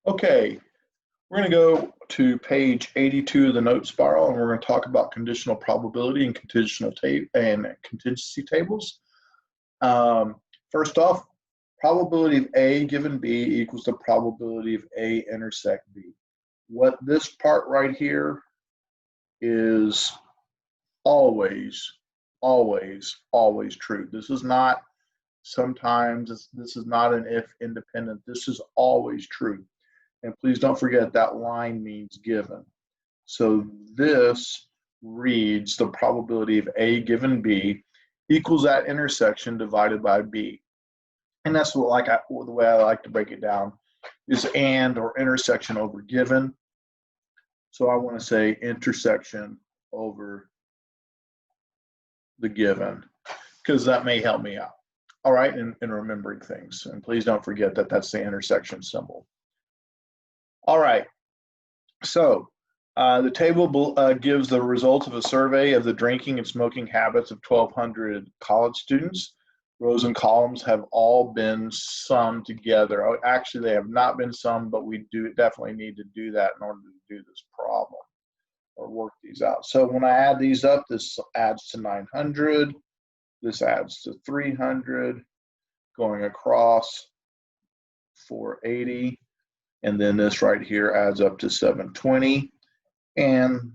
Okay, we're going to go to page 82 of the note spiral, and we're going to talk about conditional probability and contingency tables. First off, probability of A given B equals the probability of A intersect B. What this part right here is always true. This is not sometimes, this is not an if independent. This is always true. And please don't forget that line means given. So this reads the probability of A given B equals that intersection divided by B. And that's what the way I like to break it down is and or intersection over given. So I want to say intersection over the given because that may help me out. All right, in remembering things. And please don't forget that that's the intersection symbol. All right, so the table gives the results of a survey of the drinking and smoking habits of 1,200 college students. Rows and columns have all been summed together. Oh, actually, they have not been summed, but we definitely need to do that in order to do this problem or work these out. So when I add these up, this adds to 900. This adds to 300, going across 480. And then this right here adds up to 720, and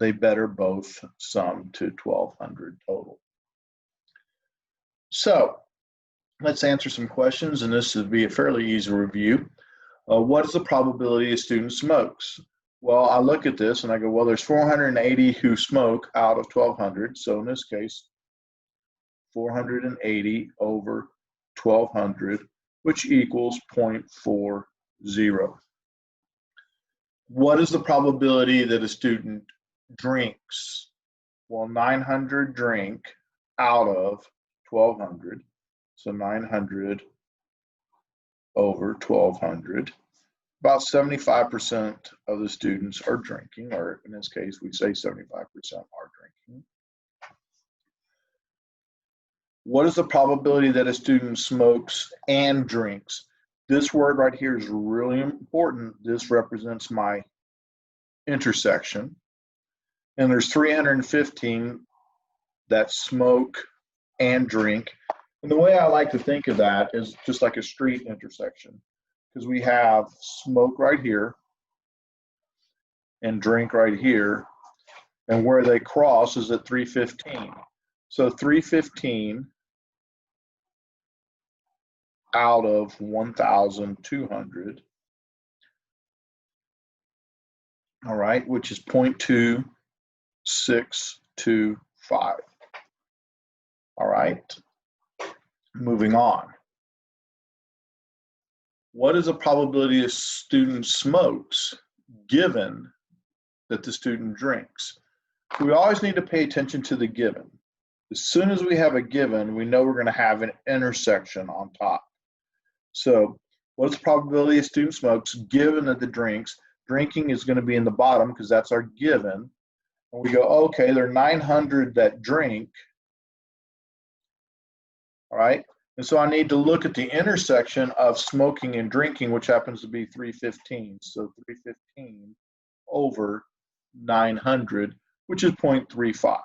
they better both sum to 1,200 total. So let's answer some questions, and this would be a fairly easy review. What is the probability a student smokes? Well, I look at this and I go, well, there's 480 who smoke out of 1,200. So in this case, 480 over 1,200, which equals 0.40. What is the probability that a student drinks? Well, 900 drink out of 1,200, so 900 over 1,200. About 75% of the students are drinking, or in this case, we say 75% are drinking. What is the probability that a student smokes and drinks? This word right here is really important. This represents my intersection. And there's 315 that smoke and drink. And the way I like to think of that is just like a street intersection, because we have smoke right here and drink right here. And where they cross is at 315. So 315 out of 1,200, all right, which is 0.2625. All right, moving on. What is the probability a student smokes given that the student drinks? We always need to pay attention to the given. As soon as we have a given, we know we're going to have an intersection on top. So what's the probability a student smokes given that the drinking is going to be in the bottom because that's our given. And we go, okay, there are 900 that drink. All right. And so I need to look at the intersection of smoking and drinking, which happens to be 315. So 315 over 900, which is 0.35.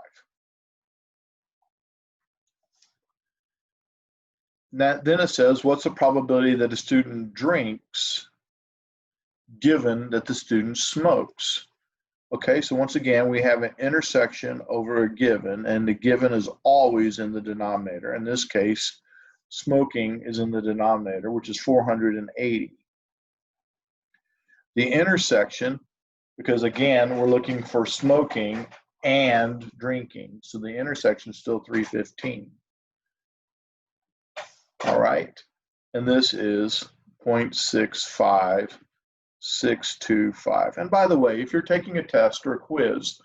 Then it says, what's the probability that a student drinks given that the student smokes? Okay, so once again, we have an intersection over a given, and the given is always in the denominator. In this case, smoking is in the denominator, which is 480. The intersection, because again, we're looking for smoking and drinking, so the intersection is still 315. All right, and this is 0.65625. And by the way, if you're taking a test or a quiz,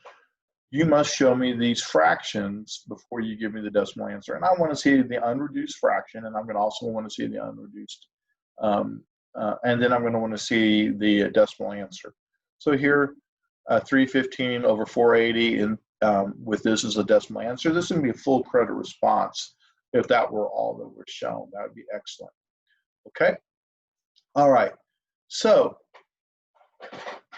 you must show me these fractions before you give me the decimal answer. And I want to see the unreduced fraction, and I'm going to also want to see the unreduced, and then I'm going to want to see the decimal answer. So here, 315 over 480, and with this as a decimal answer, this is going to be a full credit response. If that were all that was shown, that would be excellent. Okay. All right. So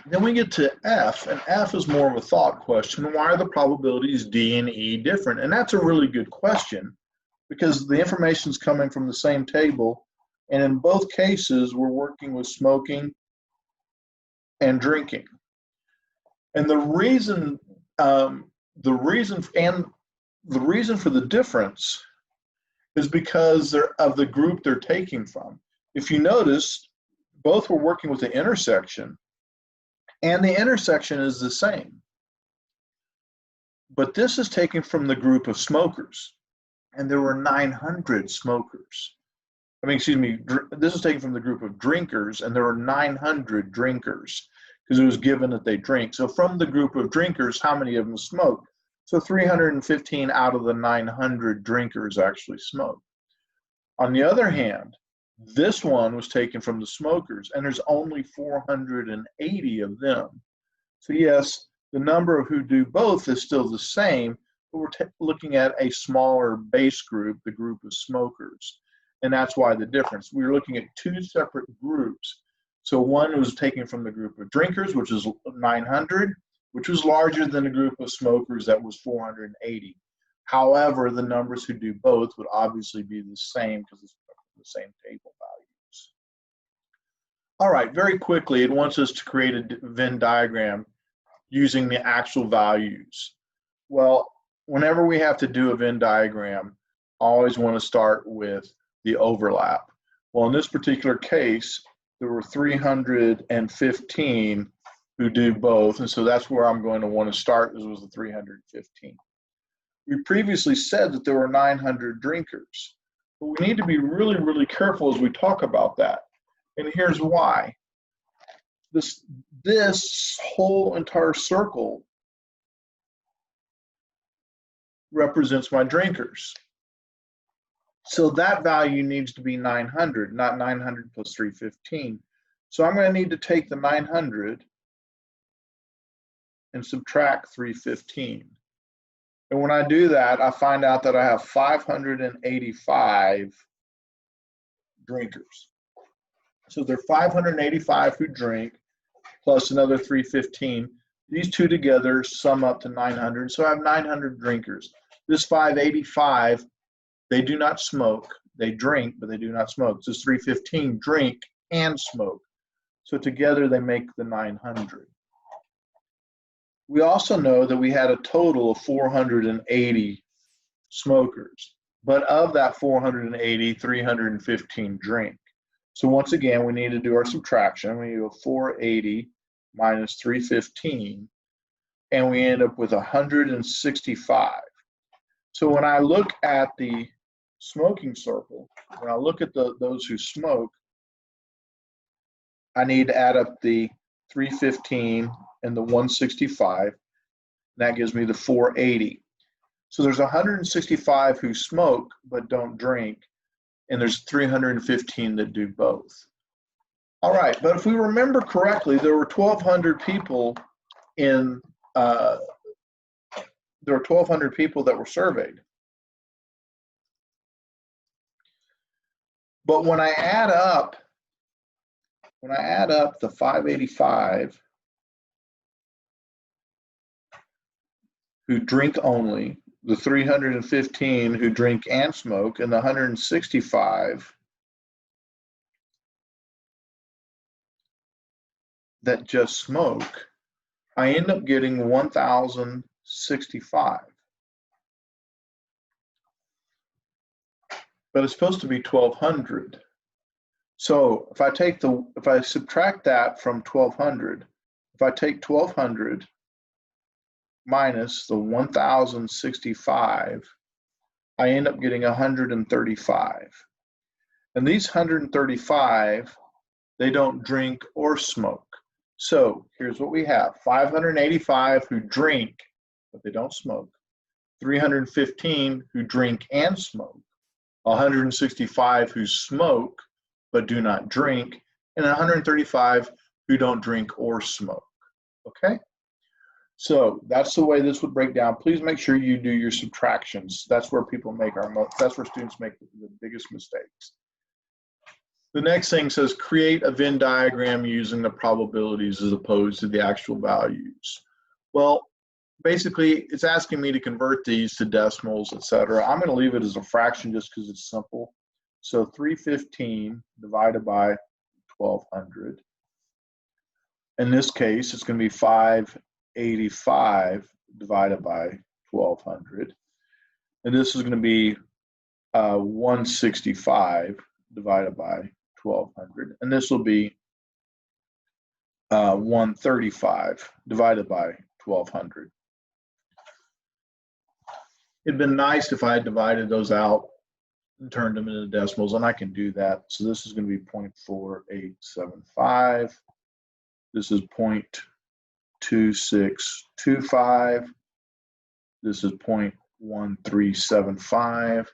then we get to F, and F is more of a thought question. Why are the probabilities D and E different? And that's a really good question, because the information is coming from the same table, and in both cases, we're working with smoking and drinking. And the reason for the difference is because they're of the group they're taking from. If you notice, both were working with the intersection, and the intersection is the same. But this is taken from the group of smokers, and there were 900 smokers. This is taken from the group of drinkers, and there were 900 drinkers, because it was given that they drink. So from the group of drinkers, how many of them smoke? So 315 out of the 900 drinkers actually smoke. On the other hand, this one was taken from the smokers, and there's only 480 of them. So yes, the number of who do both is still the same, but we're looking at a smaller base group, the group of smokers. And that's why the difference. We're looking at two separate groups. So one was taken from the group of drinkers, which is 900, which was larger than the group of smokers that was 480. However, the numbers who do both would obviously be the same because it's the same table values. All right, very quickly, it wants us to create a Venn diagram using the actual values. Well, whenever we have to do a Venn diagram, I always want to start with the overlap. Well, in this particular case, there were 315 who do both, and so that's where I'm going to want to start. This was the 315. We previously said that there were 900 drinkers, but we need to be really, really careful as we talk about that. And here's why. This whole entire circle represents my drinkers. So that value needs to be 900, not 900 plus 315. So I'm going to need to take the 900 and subtract 315. And when I do that, I find out that I have 585 drinkers. So there are 585 who drink, plus another 315. These two together sum up to 900. So I have 900 drinkers. This 585, they do not smoke. They drink, but they do not smoke. This 315 drink and smoke. So together they make the 900. We also know that we had a total of 480 smokers, but of that 480, 315 drink. So once again, we need to do our subtraction. We do 480 minus 315, and we end up with 165. So when I look at the smoking circle, when I look at those who smoke, I need to add up the 315 and the 165. That gives me the 480. So there's 165 who smoke but don't drink, and there's 315 that do both. All right, but if we remember correctly, there were 1,200 people in there were 1,200 people that were surveyed. But when I add up the 585 who drink only, the 315 who drink and smoke, and the 165 that just smoke, I end up getting 1,065. But it's supposed to be 1,200. So if I subtract that from 1,200, if I take 1,200 minus the 1,065, I end up getting 135. And these 135, they don't drink or smoke. So here's what we have: 585 who drink, but they don't smoke, 315 who drink and smoke, 165 who smoke but do not drink, and 135 who don't drink or smoke. Okay? So that's the way this would break down. Please make sure you do your subtractions. That's where people make that's where students make the biggest mistakes. The next thing says create a Venn diagram using the probabilities as opposed to the actual values. Well, basically, it's asking me to convert these to decimals, etc. I'm going to leave it as a fraction just because it's simple. So 315 divided by 1200. In this case, it's going to be 585 divided by 1200. And this is going to be 165 divided by 1200. And this will be 135 divided by 1200. It'd been nice if I had divided those out and turned them into decimals, and I can do that. So this is going to be 0.4875. This is 0.2625. This is 0.1375.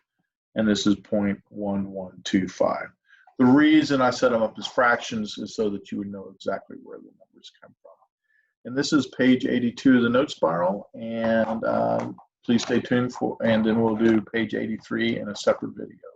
And this is 0.1125. The reason I set them up as fractions is so that you would know exactly where the numbers come from. And this is page 82 of the note spiral. And please stay tuned and then we'll do page 83 in a separate video.